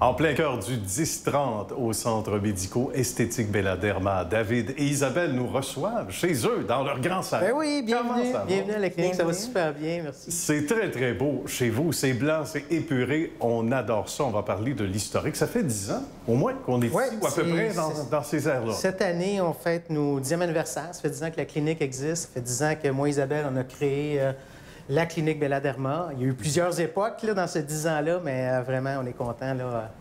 En plein cœur du 10-30 au Centre médico-esthétique Belladerma, David et Isabelle nous reçoivent chez eux, dans leur grand salon. Ben oui, bienvenue, bienvenue à la clinique, ça va Bienvenue. super bien, merci. C'est très, très beau chez vous. C'est blanc, c'est épuré. On adore ça. On va parler de l'historique. Ça fait 10 ans, au moins, qu'on est Ouais, ici, ou à peu près c'est- dans ces airs-là. Cette année, on fête nos 10e anniversaire. Ça fait 10 ans que la clinique existe. Ça fait 10 ans que moi et Isabelle, on a créé la clinique Belladerma. Il y a eu plusieurs époques là, dans ces 10 ans-là, mais vraiment, on est content.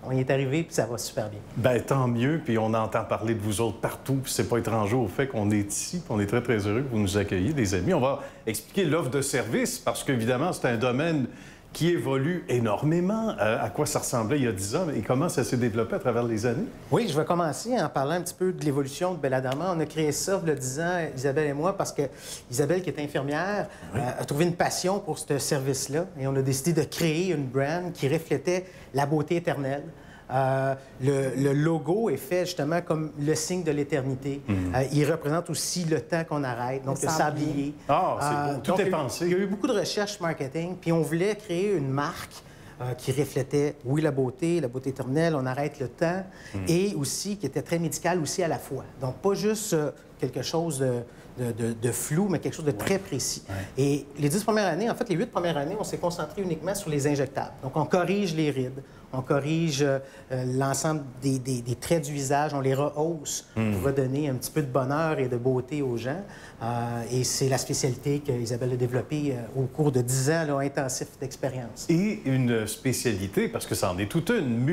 On y est arrivé, puis ça va super bien. Ben tant mieux. Puis on entend parler de vous autres partout. Puis c'est pas étranger au fait qu'on est ici. Puis on est très, très heureux que vous nous accueilliez, les amis. On va expliquer l'offre de service parce qu'évidemment, c'est un domaine qui évolue énormément. À quoi ça ressemblait il y a 10 ans et comment ça s'est développé à travers les années? Oui, je vais commencer en parlant un petit peu de l'évolution de Belladerma. On a créé ça il y a 10 ans, Isabelle et moi, parce que Isabelle, qui est infirmière, a trouvé une passion pour ce service-là. Et on a décidé de créer une brand qui reflétait la beauté éternelle. Le logo est fait justement comme le signe de l'éternité. Il représente aussi le temps qu'on arrête, donc le sablier. Ah, c'est beau. Tout donc, est pensé. Il y a eu beaucoup de recherches marketing, puis on voulait créer une marque qui reflétait, oui, la beauté éternelle, on arrête le temps, et aussi qui était très médicale aussi à la fois. Donc, pas juste quelque chose de flou, mais quelque chose de très précis. Et les 10 premières années, en fait, les 8 premières années, on s'est concentré uniquement sur les injectables. Donc, on corrige les rides, on corrige l'ensemble des traits du visage, on les rehausse pour redonner un petit peu de bonheur et de beauté aux gens. Et c'est la spécialité qu'Isabelle a développée au cours de 10 ans là, intensif d'expérience. Et une spécialité, parce que ça en est toute une,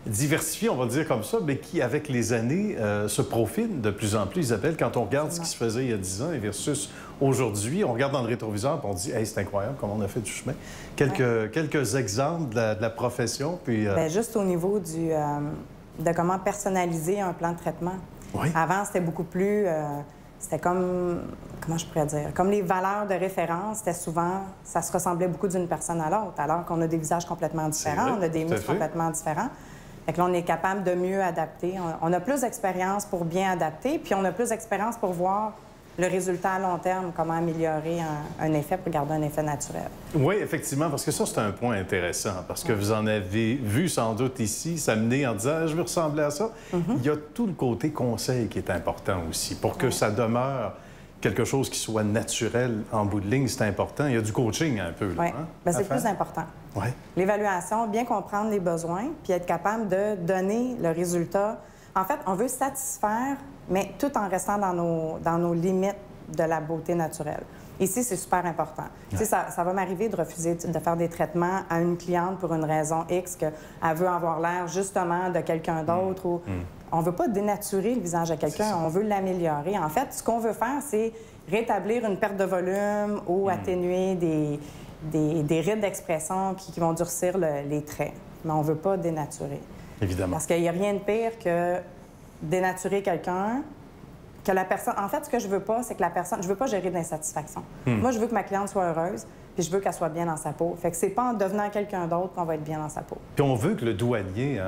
diversifiée, on va dire comme ça, mais qui, avec les années, se profile de plus en plus. Isabelle, quand on regarde ce qui se faisait il y a 10 ans et versus aujourd'hui, on regarde dans le rétroviseur et on dit « Hey, c'est incroyable comment on a fait du chemin ». Quelques exemples de la profession, puis... Bien, juste au niveau de comment personnaliser un plan de traitement. Oui. Avant, c'était beaucoup plus... c'était comme... Comment je pourrais dire? Comme les valeurs de référence, c'était souvent... Ça se ressemblait beaucoup d'une personne à l'autre, alors qu'on a des visages complètement différents, vrai, on a des tout à muscles fait. complètement différents. Fait que là, on est capable de mieux adapter. On a plus d'expérience pour bien adapter, puis on a plus d'expérience pour voir le résultat à long terme, comment améliorer un effet pour garder un effet naturel. Oui, effectivement, parce que ça, c'est un point intéressant, parce que vous en avez vu sans doute ici, s'amener en disant « Je veux ressembler à ça ». Il y a tout le côté conseil qui est important aussi, pour que ça demeure quelque chose qui soit naturel en bout de ligne, c'est important. Il y a du coaching un peu, là, Oui, hein, bien, à c'est le faire. plus important. Ouais. L'évaluation, bien comprendre les besoins, puis être capable de donner le résultat. En fait, on veut satisfaire, mais tout en restant dans nos limites de la beauté naturelle. Ici, c'est super important. Tu sais, ça va m'arriver de refuser de faire des traitements à une cliente pour une raison X, qu'elle veut avoir l'air justement de quelqu'un d'autre. Ou... On ne veut pas dénaturer le visage de quelqu'un, on veut l'améliorer. En fait, ce qu'on veut faire, c'est rétablir une perte de volume ou atténuer des rides d'expression qui vont durcir les traits. Mais on ne veut pas dénaturer. Évidemment. Parce qu'il n'y a rien de pire que dénaturer quelqu'un, que la personne... En fait, ce que je veux pas, c'est que la personne... Je veux pas gérer de l'insatisfaction. Moi, je veux que ma cliente soit heureuse, puis je veux qu'elle soit bien dans sa peau. Fait que c'est pas en devenant quelqu'un d'autre qu'on va être bien dans sa peau. Puis on veut que le douanier,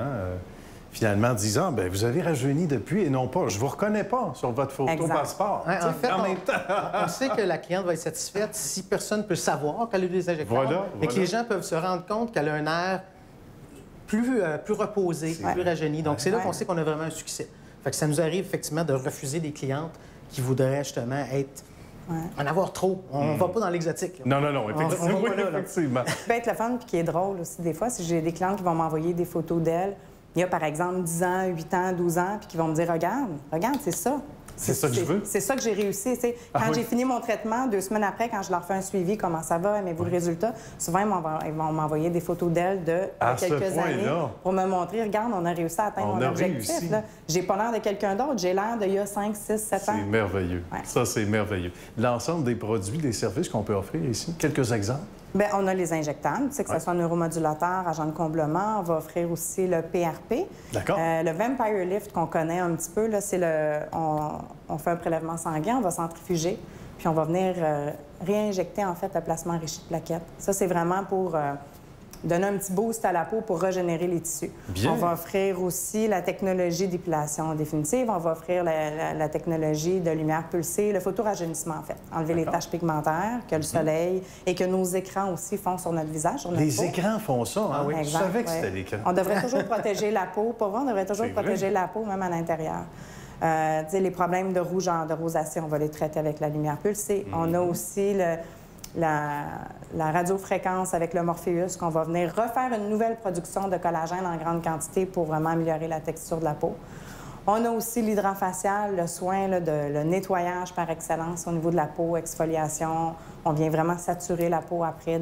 finalement, disant, ben vous avez rajeuni depuis et non pas, je vous reconnais pas sur votre photo Exact. passeport. Ouais, en fait, En même temps. on sait que la cliente va être satisfaite si personne ne peut savoir qu'elle a eu des injectables. Voilà, Et que voilà. les gens peuvent se rendre compte qu'elle a un air plus reposé, plus rajeuni. Donc, c'est là qu'on sait qu'on a vraiment un succès. Fait que ça nous arrive effectivement de refuser des clientes qui voudraient justement en avoir trop. On ne va pas dans l'exotique. là. Non, effectivement. on va pas là, là. Effectivement. Ce qui peut être le fun, puis qui est drôle aussi, des fois, si j'ai des clientes qui vont m'envoyer des photos d'elles, il y a par exemple 10 ans, 8 ans, 12 ans, puis qui vont me dire, regarde, c'est ça. C'est ça que je veux. C'est ça que j'ai réussi. Tu sais, quand j'ai fini mon traitement, 2 semaines après, quand je leur fais un suivi, comment ça va, aimez-vous le résultat, souvent, ils vont m'envoyer des photos d'elles de À ce quelques années point-là. pour me montrer, regarde, on a réussi à atteindre On mon a objectif. réussi. Là. J'ai pas l'air de quelqu'un d'autre, j'ai l'air d'il y a 5, 6, 7 ans. C'est merveilleux. Ouais. Ça, c'est merveilleux. L'ensemble des produits, des services qu'on peut offrir ici, quelques exemples. Bien, on a les injectables, tu sais, que ce soit neuromodulateur, agent de comblement. On va offrir aussi le PRP. D'accord. Le Vampire Lift qu'on connaît un petit peu, là, c'est on fait un prélèvement sanguin, on va centrifuger, puis on va venir réinjecter, en fait, le plasma enrichi de plaquettes. Ça, c'est vraiment pour donner un petit boost à la peau pour régénérer les tissus. Bien. On va offrir aussi la technologie d'épilation définitive. On va offrir la technologie de lumière pulsée, le photorajeunissement, en fait. Enlever les taches pigmentaires que le soleil et que nos écrans aussi font sur notre visage, sur notre Les peau. écrans font ça, hein? Oui. Je Exact, savais que ouais. c'était l'écran. On devrait toujours protéger la peau. Pour vrai, on devrait toujours C'est protéger vrai. la peau, même à l'intérieur. Tu sais, les problèmes de rougeur, de rosacée, on va les traiter avec la lumière pulsée. On a aussi la radiofréquence avec le Morpheus, qu'on va venir refaire une nouvelle production de collagène en grande quantité pour vraiment améliorer la texture de la peau. On a aussi l'hydrofacial, le soin le nettoyage par excellence au niveau de la peau, exfoliation. On vient vraiment saturer la peau après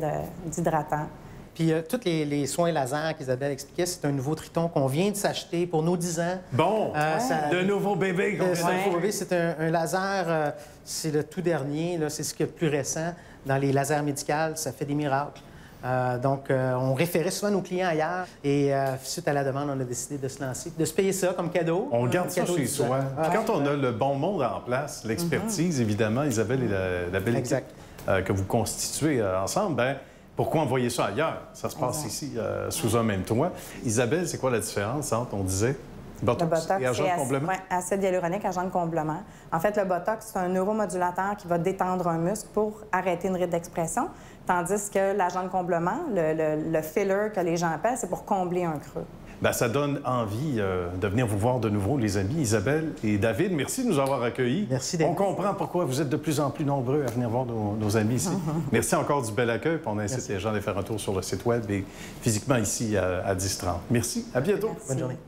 d'hydratant. Puis tous les soins laser qu'Isabelle expliquait, c'est un nouveau Triton qu'on vient de s'acheter pour nos 10 ans. Bon, de nouveaux bébés. C'est un nouveau bébé, c'est un laser, c'est le tout dernier, c'est ce qui est le plus récent. Dans les lasers médicaux, ça fait des miracles. On référait souvent nos clients ailleurs et suite à la demande, on a décidé de se lancer, de se payer ça comme cadeau. On garde ça cadeau chez de 10 ans. soi. Puis quand on a le bon monde en place, l'expertise, évidemment, Isabelle et la belle équipe que vous constituez ensemble, bien, pourquoi envoyer ça ailleurs? Ça se passe ici, sous un même toit. Isabelle, c'est quoi la différence entre, on disait, botox, Le Botox, et agent de complément? acide hyaluronique, agent de complément. En fait, le Botox, c'est un neuromodulateur qui va détendre un muscle pour arrêter une ride d'expression, tandis que l'agent de complément, le filler que les gens appellent, c'est pour combler un creux. Bien, ça donne envie de venir vous voir de nouveau, les amis. Isabelle et David, merci de nous avoir accueillis. Merci, David. On comprend pourquoi vous êtes de plus en plus nombreux à venir voir nos amis ici. Merci encore du bel accueil. Puis on incite les gens à aller faire un tour sur le site web et physiquement ici à 10h30. Merci. À bientôt. Merci. Bonne journée.